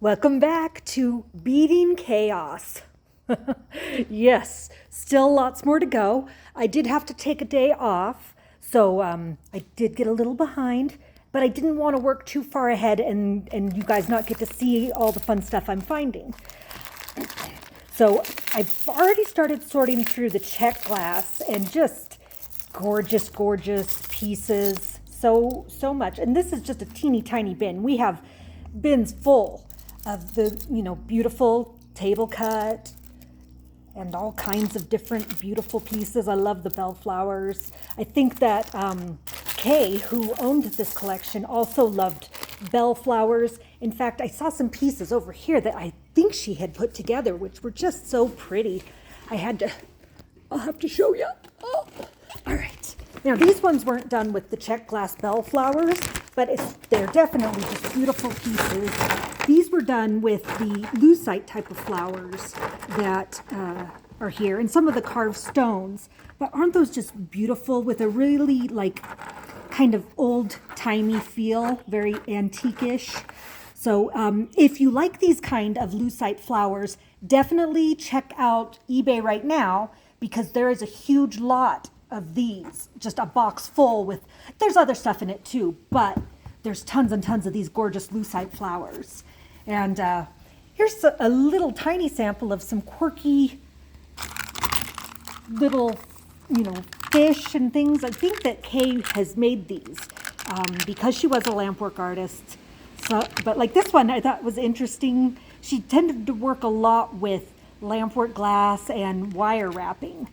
Welcome back to Beating Chaos. Yes, still lots more to go. I did have to take a day off, so I did get a little behind, but I didn't want to work too far ahead and you guys not get to see all the fun stuff I'm finding. So I've already started sorting through the check glass and just gorgeous, gorgeous pieces. So much. And this is just a teeny tiny bin. We have bins full of the, beautiful table cut and all kinds of different beautiful pieces. I love the bellflowers. I think that Kay, who owned this collection, also loved bellflowers. In fact, I saw some pieces over here that I think she had put together, which were just so pretty. I'll have to show you. Oh, all right. Now, these ones weren't done with the check glass bellflowers, but they're definitely just beautiful pieces. These were done with the lucite type of flowers that are here, and some of the carved stones. But aren't those just beautiful with a really kind of old-timey feel, very antique-ish? So if you like these kind of lucite flowers, definitely check out eBay right now because there is a huge lot of these, just a box full with, there's other stuff in it too, but there's tons and tons of these gorgeous lucite flowers. And here's a little tiny sample of some quirky little, fish and things. I think that Kay has made these because she was a lampwork artist. So, but like this one, I thought was interesting. She tended to work a lot with lampwork glass and wire wrapping.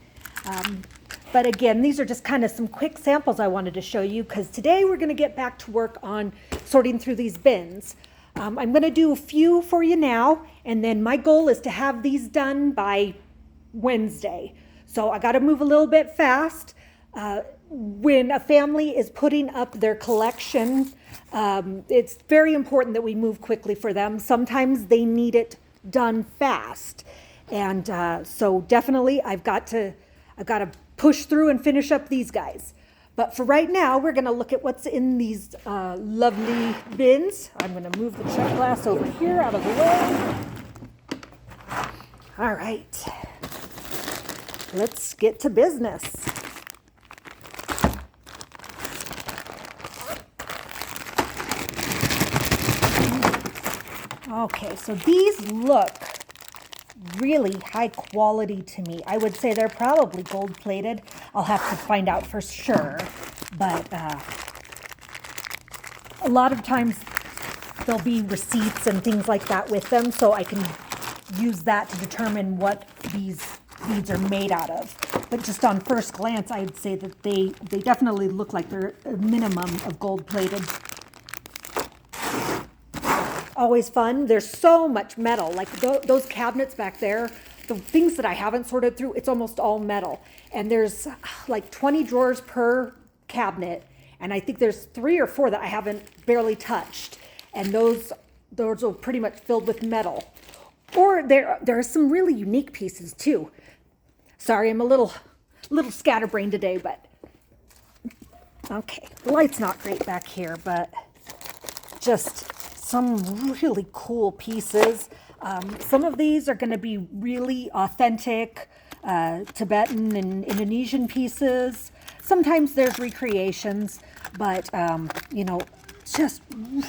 But again, these are just kind of some quick samples I wanted to show you because today we're going to get back to work on sorting through these bins. I'm going to do a few for you now, and then my goal is to have these done by Wednesday. So I got to move a little bit fast. When a family is putting up their collection, it's very important that we move quickly for them. Sometimes they need it done fast. And so definitely I've got to push through and finish up these guys. But for right now, we're going to look at what's in these lovely bins. I'm going to move the check glass over here out of the way. All right. Let's get to business. Okay, so these look really high quality to me. I would say they're probably gold plated. I'll have to find out for sure. But a lot of times there'll be receipts and things like that with them, so I can use that to determine what these beads are made out of. But just on first glance, I'd say that they definitely look like they're a minimum of gold plated. Always fun. There's so much metal. Like those cabinets back there, the things that I haven't sorted through, it's almost all metal. And there's like 20 drawers per cabinet. And I think there's 3 or 4 that I haven't barely touched. And those are pretty much filled with metal. Or there are some really unique pieces too. Sorry, I'm a little scatterbrained today, but okay. The light's not great back here, but just some really cool pieces. Some of these are going to be really authentic Tibetan and Indonesian pieces. Sometimes there's recreations, but just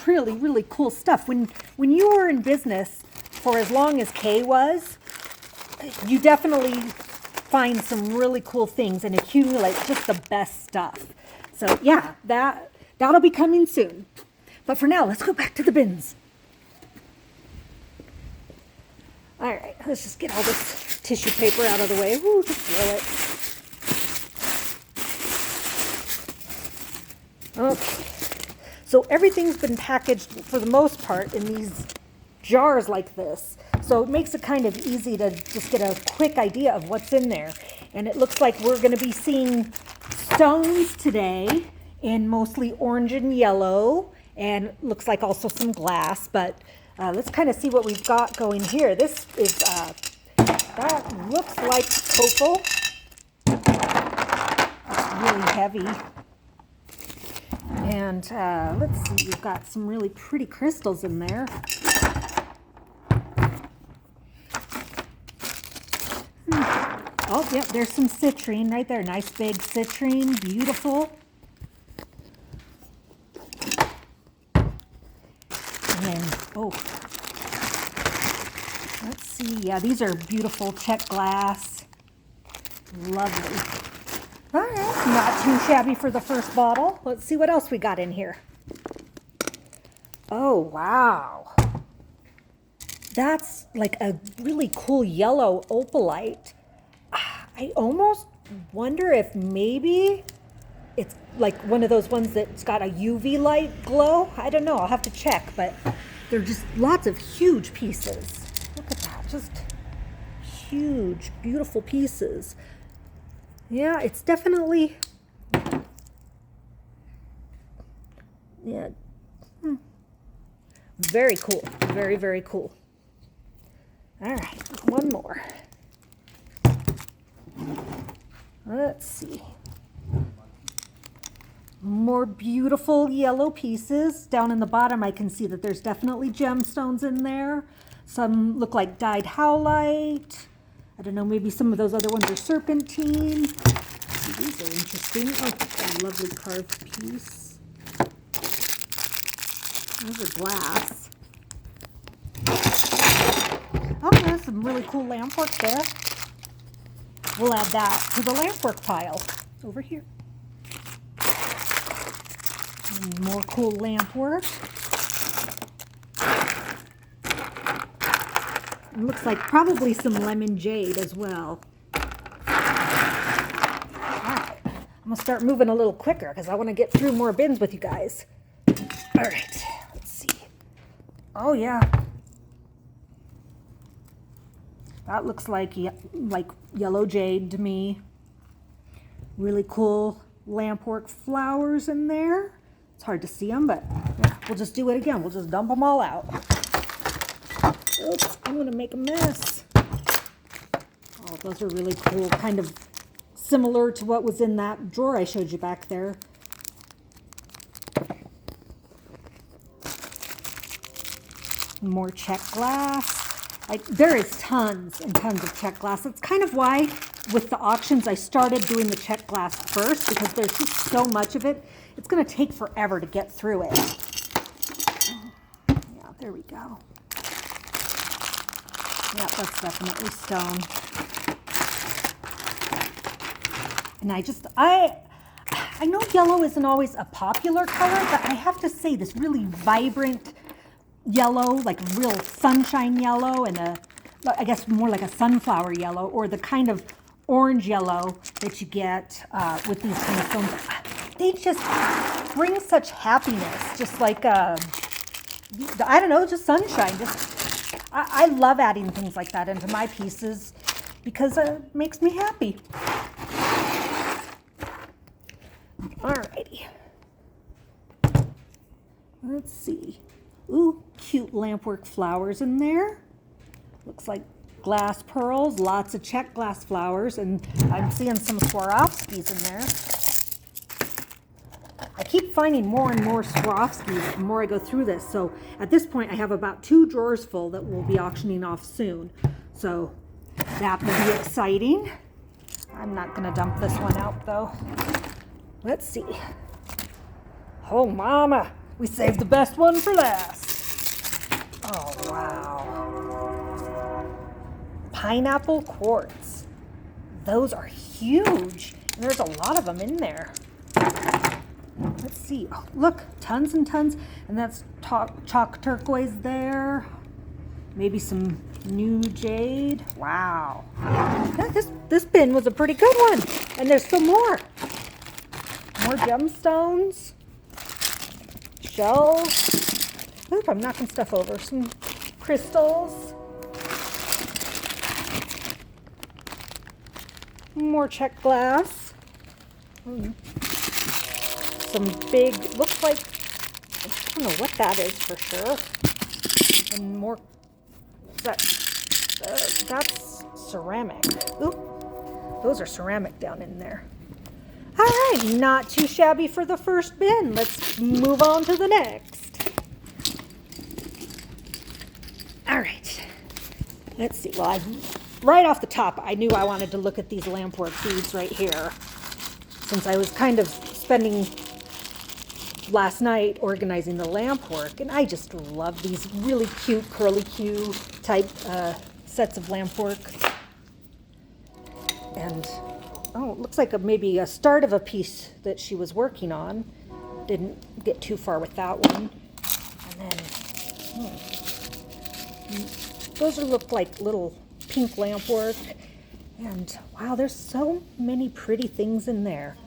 really, really cool stuff. When you were in business for as long as Kay was, you definitely find some really cool things and accumulate just the best stuff. So yeah, that'll be coming soon. But for now, let's go back to the bins. All right, let's just get all this tissue paper out of the way. Ooh, just throw it. Okay, so everything's been packaged for the most part in these jars like this. So it makes it kind of easy to just get a quick idea of what's in there. And it looks like we're going to be seeing stones today in mostly orange and yellow. And looks like also some glass, but let's kind of see what we've got going here. This is, that looks like copal. It's really heavy. And let's see, we've got some really pretty crystals in there. Oh, yep, there's some citrine right there. Nice big citrine, beautiful. And then, oh, let's see. Yeah, these are beautiful check glass. Lovely. All right, not too shabby for the first bottle. Let's see what else we got in here. Oh, wow. That's like a really cool yellow opalite. I almost wonder if maybe it's like one of those ones that's got a UV light glow. I don't know, I'll have to check, but they're just lots of huge pieces. Look at that, just huge, beautiful pieces. Yeah, it's definitely, yeah, very cool, very, very cool. All right, one more. Let's see. More beautiful yellow pieces. Down in the bottom, I can see that there's definitely gemstones in there. Some look like dyed howlite. I don't know, maybe some of those other ones are serpentine. See, these are interesting. Oh, a lovely carved piece. Those are glass. Oh, there's some really cool lamp work there. We'll add that to the lamp work pile over here. And more cool lamp work. It looks like probably some lemon jade as well. All right, I'm gonna start moving a little quicker because I want to get through more bins with you guys. All right, let's see. Oh yeah, that looks like yellow jade to me. Really cool lampwork flowers in there. It's hard to see them, but yeah, we'll just do it again. We'll just dump them all out. Oops, I'm gonna make a mess. Oh, those are really cool, kind of similar to what was in that drawer I showed you back there. More check glass. There is tons and tons of check glass. That's kind of why with the auctions I started doing the check glass first, because there's just so much of it. It's gonna take forever to get through it. Yeah, there we go. Yeah, that's definitely stone. And I know yellow isn't always a popular color, but I have to say this really vibrant yellow, like real sunshine yellow, and I guess more like a sunflower yellow, or the kind of orange yellow that you get with these kind of stones. They just bring such happiness, just like, I don't know, just sunshine. I love adding things like that into my pieces because it makes me happy. Alrighty. Let's see. Ooh, cute lampwork flowers in there. Looks like glass pearls, lots of check glass flowers, and I'm seeing some Swarovskis in there. I keep finding more and more Swarovskis the more I go through this. So at this point, I have about 2 drawers full that we'll be auctioning off soon. So that will be exciting. I'm not going to dump this one out though. Let's see. Oh, mama, we saved the best one for last. Oh, wow. Pineapple quartz. Those are huge. And there's a lot of them in there. Let's see. Oh, look, tons and tons. And that's chalk turquoise there. Maybe some new jade. Wow. Yeah, this bin was a pretty good one. And there's some more. More gemstones. Shells. Oop, I'm knocking stuff over. Some crystals. More check glass. Some big, looks like, I don't know what that is for sure. And more, that's ceramic. Oop, those are ceramic down in there. All right, not too shabby for the first bin. Let's move on to the next. All right, let's see. Well, right off the top, I knew I wanted to look at these lampwork beads right here, since I was kind of spending last night organizing the lampwork, and I just love these really cute curly Q type sets of lampwork. And oh, it looks like maybe a start of a piece that she was working on. Didn't get too far with that one. And then those look like little pink lampwork. And wow, there's so many pretty things in there.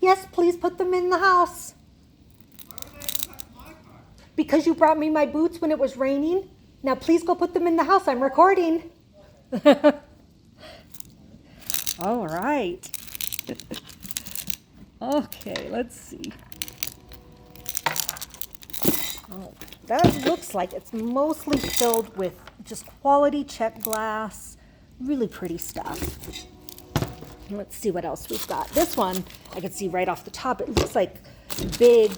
Yes, please put them in the house. Because you brought me my boots when it was raining. Now please go put them in the house. I'm recording. All right. Okay, let's see. Oh, that looks like it's mostly filled with just quality check glass. Really pretty stuff. Let's see what else we've got. This one, I can see right off the top, it looks like big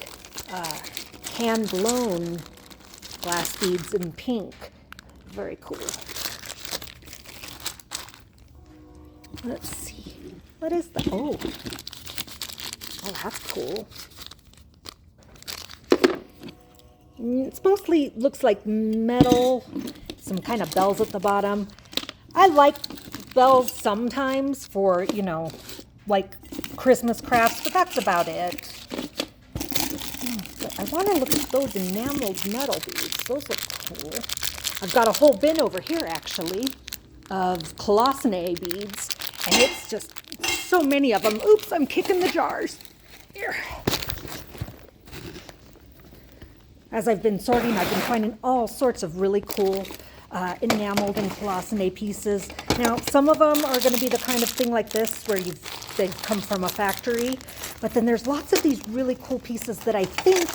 hand-blown glass beads in pink. Very cool. Let's see. What is that? Oh, that's cool. It's mostly looks like metal, some kind of bells at the bottom. I like bells sometimes for, you know, like Christmas crafts, but that's about it. But I want to look at those enameled metal beads. Those look cool. I've got a whole bin over here, actually, of Colosseum beads, and it's just so many of them. Oops, I'm kicking the jars. Here. As I've been sorting, I've been finding all sorts of really cool enameled and Colosseum pieces. Now, some of them are going to be the kind of thing like this where they come from a factory, but then there's lots of these really cool pieces that I think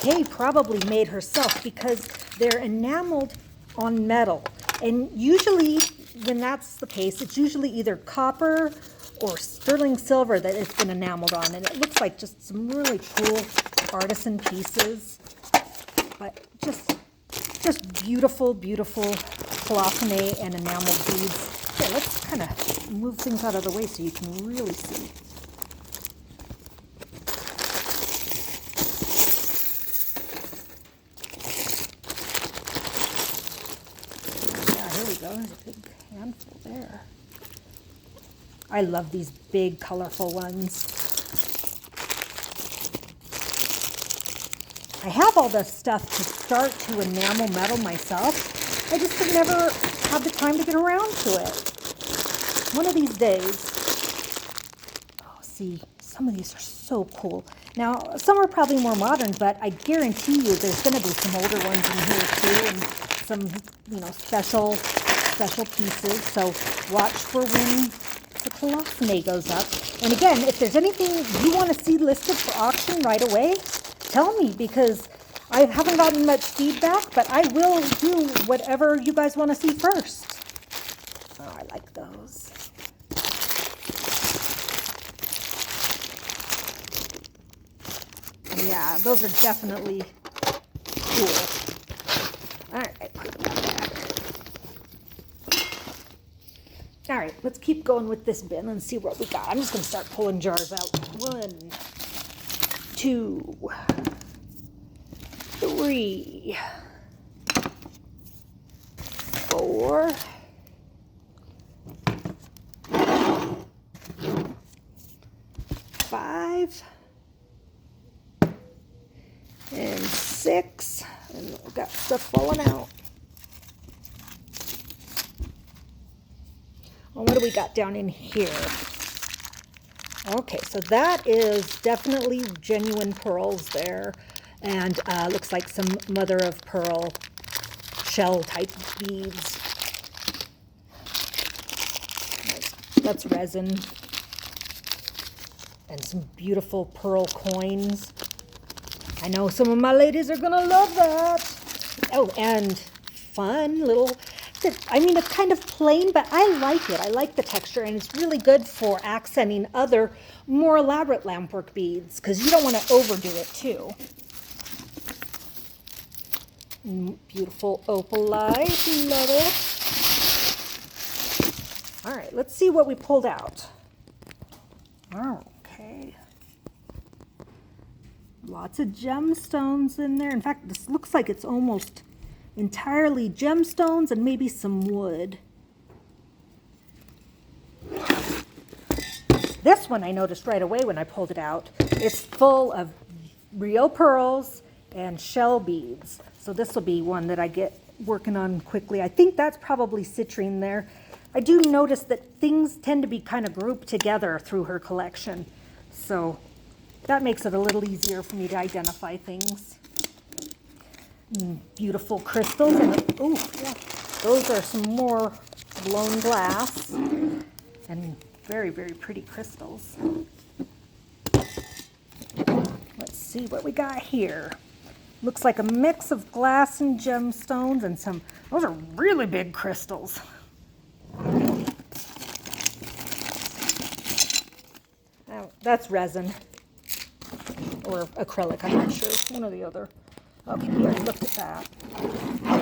Kay probably made herself because they're enameled on metal. And usually, when that's the case, it's usually either copper or sterling silver that it's been enameled on, and it looks like just some really cool artisan pieces. But just beautiful, beautiful Colosseum and enameled beads. Okay, let's kind of move things out of the way so you can really see. Yeah, here we go. There's a big handful there. I love these big, colorful ones. I have all the stuff to start to enamel metal myself. I just could never have the time to get around to it. One of these days. Oh, see, some of these are so cool. Now, some are probably more modern, but I guarantee you there's going to be some older ones in here too, and some, you know, special pieces. So watch for when the Colosseum goes up. And again, if there's anything you want to see listed for auction right away, tell me, because I haven't gotten much feedback, but I will do whatever you guys want to see first. Oh, I like those. Yeah, those are definitely cool. All right, put them back. All right, let's keep going with this bin and see what we got. I'm just going to start pulling jars out. 1, 2, 3, 4, 5, and 6, and we've got stuff falling out. Well, what do we got down in here? Okay, so that is definitely genuine pearls there, and looks like some mother of pearl shell type beads. That's resin. And some beautiful pearl coins. I know some of my ladies are gonna love that. Oh, and fun little, I mean, it's kind of plain, but I like it. I like the texture, and it's really good for accenting other more elaborate lampwork beads, because you don't want to overdo it too. Beautiful opalite, love it. All right, let's see what we pulled out. Okay. Lots of gemstones in there. In fact, this looks like it's almost entirely gemstones and maybe some wood. This one I noticed right away when I pulled it out. It's full of real pearls and shell beads. So this will be one that I get working on quickly. I think that's probably citrine there. I do notice that things tend to be kind of grouped together through her collection. So that makes it a little easier for me to identify things. Beautiful crystals. And, oh, yeah, those are some more blown glass. And very, very pretty crystals. Let's see what we got here. Looks like a mix of glass and gemstones and some, those are really big crystals. Oh, that's resin or acrylic, I'm not sure, one or the other. Okay, we already looked at that.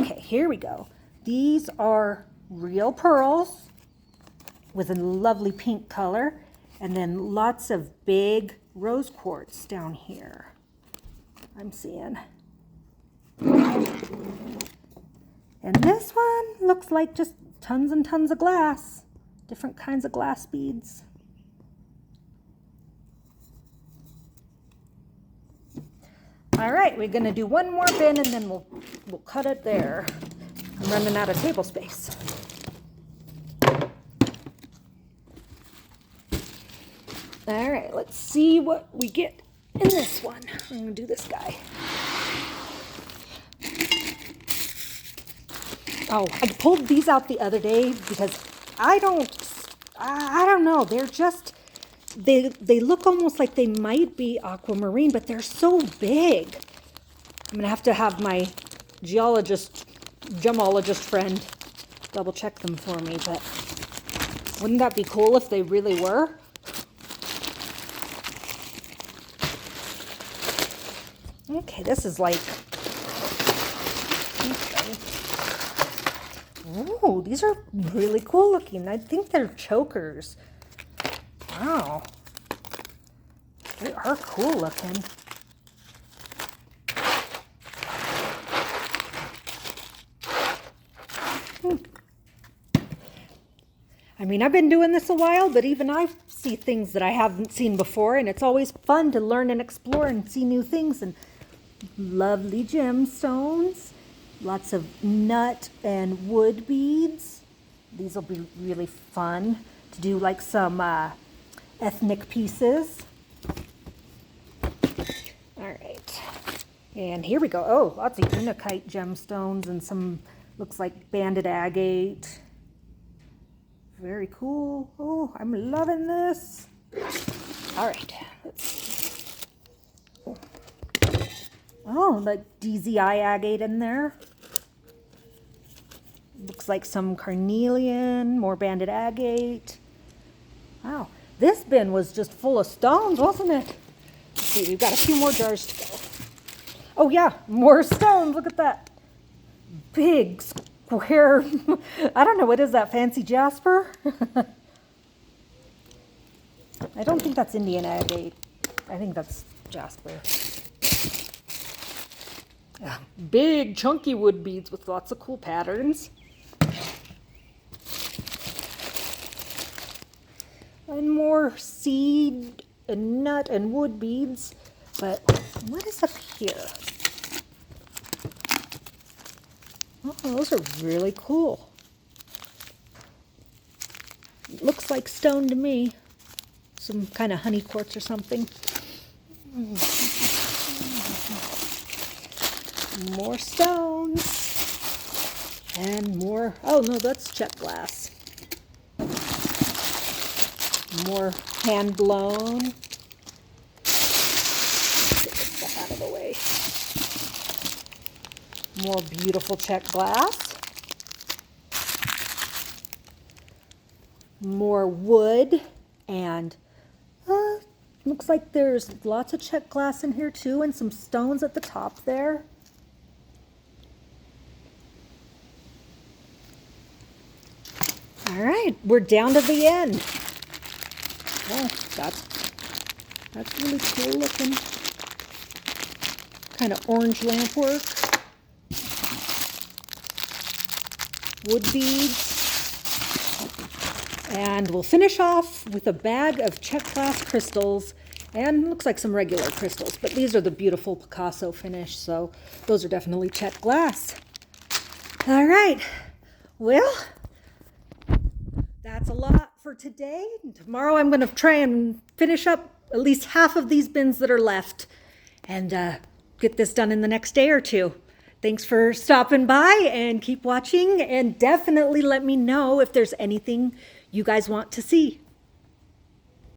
Okay, here we go. These are real pearls with a lovely pink color, and then lots of big rose quartz down here. I'm seeing. And this one looks like just tons and tons of glass, different kinds of glass beads. All right, we're gonna do one more bin and then we'll cut it there. I'm running out of table space. All right, let's see what we get in this one. I'm gonna do this guy. Oh, I pulled these out the other day because I don't know. They're just, they look almost like they might be aquamarine, but they're so big. I'm gonna have my gemologist friend double check them for me, but wouldn't that be cool if they really were? Okay, this is like, okay. Ooh, these are really cool looking. I think they're chokers. Wow. They are cool looking. I mean, I've been doing this a while, but even I see things that I haven't seen before, and it's always fun to learn and explore and see new things. And lovely gemstones, lots of nut and wood beads. These will be really fun to do, like some ethnic pieces. All right, and here we go. Oh, lots of unakite gemstones and some, looks like banded agate. Very cool. Oh, I'm loving this. All right, let's see. Oh, like DZI agate in there. Looks like some carnelian, more banded agate. Wow, this bin was just full of stones, wasn't it? Let's see, we've got a few more jars to go. Oh yeah, more stones, look at that. Big square, I don't know, what is that, fancy jasper? I don't think that's Indian agate. I think that's jasper. Yeah, big chunky wood beads with lots of cool patterns. And more seed and nut and wood beads. But what is up here? Oh, those are really cool. Looks like stone to me. Some kind of honey quartz or something. More stones. And more, oh no, that's check glass. More hand blown. Let's get this stuff out of the way. More beautiful check glass. More wood, and looks like there's lots of check glass in here too, and some stones at the top there. All right, we're down to the end. Oh, that's really cool looking. Kind of orange lamp work. Wood beads. And we'll finish off with a bag of check glass crystals, and looks like some regular crystals, but these are the beautiful Picasso finish, so those are definitely check glass. All right, well, that's a lot for today. Tomorrow I'm going to try and finish up at least half of these bins that are left and get this done in the next day or two. Thanks for stopping by, and keep watching, and definitely let me know if there's anything you guys want to see.